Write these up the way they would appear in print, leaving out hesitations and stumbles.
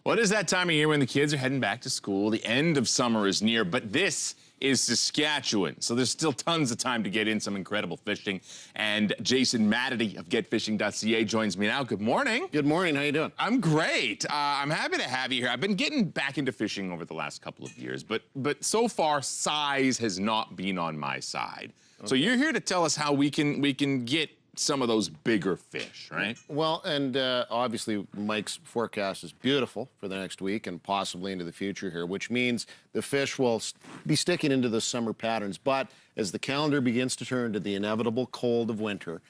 Well, it is that time of year when the kids are heading back to school. The end of summer is near, but this is Saskatchewan, so there's still tons of time to get in some incredible fishing. And Jason Matity of Getfishing.ca joins me now. Good morning. Good morning. How you doing? I'm great. I'm happy to have you here. I've been getting back into fishing over the last couple of years, but so far size has not been on my side. Okay. So you're here to tell us how we can get some of those bigger fish, right? Well, and obviously Mike's forecast is beautiful for the next week and possibly into the future here, which means the fish will be sticking into the summer patterns. But as the calendar begins to turn to the inevitable cold of winter,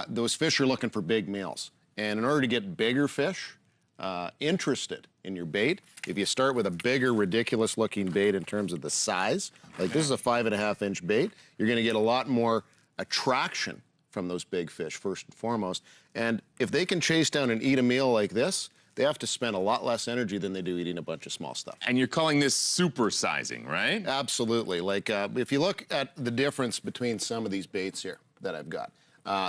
those fish are looking for big males. And in order to get bigger fish interested in your bait, if you start with a bigger, ridiculous-looking bait in terms of the size, like this is a 5.5-inch bait, you're going to get a lot more attraction from those big fish, first and foremost. And if they can chase down and eat a meal like this, they have to spend a lot less energy than they do eating a bunch of small stuff. And you're calling this supersizing, right? Absolutely. Like, if you look at the difference between some of these baits here that I've got,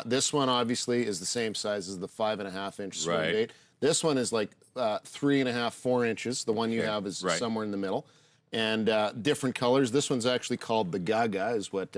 this one obviously is the same size as the 5.5-inch swim bait. This one is like 3.5, 4 inches. The one you have is somewhere in the middle. And different colors. This one's actually called the Gaga, is what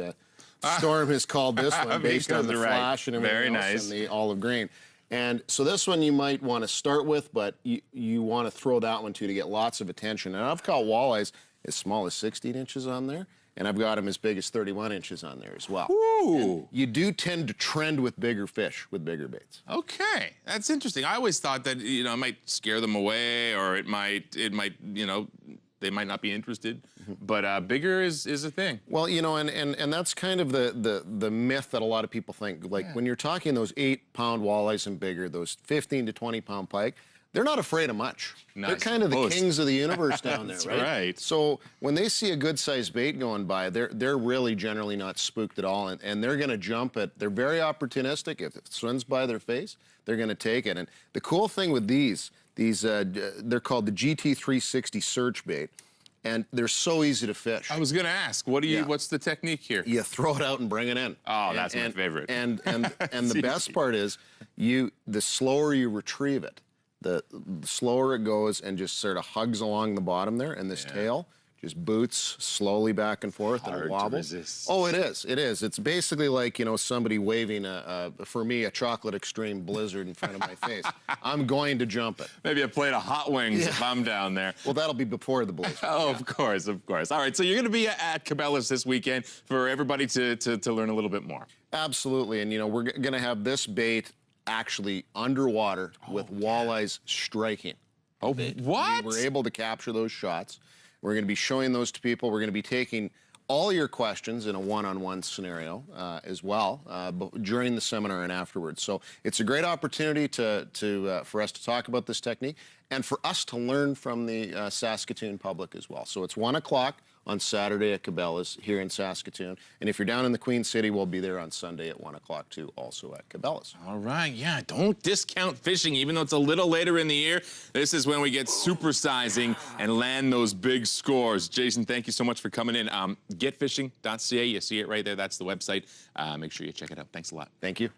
Storm has called this one, based on the flash and everything else, and the olive green. And so this one you might want to start with, but you want to throw that one too to get lots of attention. And I've caught walleyes as small as 16 inches on there, and I've got them as big as 31 inches on there as well. Ooh. You do tend to trend with bigger fish, with bigger baits. Okay, that's interesting. I always thought that, you know, it might scare them away, or it might, you know, they might not be interested, but bigger is a thing. Well, you know, and that's kind of the myth that a lot of people think. Like when you're talking those 8-pound walleyes and bigger, those 15 to 20-pound pike, they're not afraid of much. They're kind of the kings of the universe down there, right? So when they see a good-sized bait going by, they're really generally not spooked at all, and they're going to jump it. They're very opportunistic. If it swims by their face, they're going to take it. And the cool thing with these they're called the GT360 search bait, and they're so easy to fish. I was going to ask, what's the technique here? You throw it out and bring it in. Oh, that's my favorite. And the best part is, the slower you retrieve it, the slower it goes and just sort of hugs along the bottom there, and this tail just boots slowly back and forth and wobbles. Oh, it is. It is. It's basically like, you know, somebody waving, for me, a chocolate extreme blizzard in front of my face. I'm going to jump it. Maybe a plate of hot wings if I'm down there. Well, that'll be before the blizzard. Oh, of course, of course. All right, so you're going to be at Cabela's this weekend for everybody to learn a little bit more. Absolutely, and, you know, we're going to have this bait actually underwater with walleyes striking. Oh, what? We were able to capture those shots. We're going to be showing those to people. We're going to be taking all your questions in a one-on-one scenario as well during the seminar and afterwards. So it's a great opportunity for us to talk about this technique and for us to learn from the Saskatoon public as well. So it's 1 o'clock on Saturday at Cabela's here in Saskatoon. And if you're down in the Queen City, we'll be there on Sunday at 1 o'clock too, also at Cabela's. All right, yeah, don't discount fishing, even though it's a little later in the year. This is when we get supersizing and land those big scores. Jason, thank you so much for coming in. Getfishing.ca, you see it right there, that's the website. Make sure you check it out. Thanks a lot. Thank you.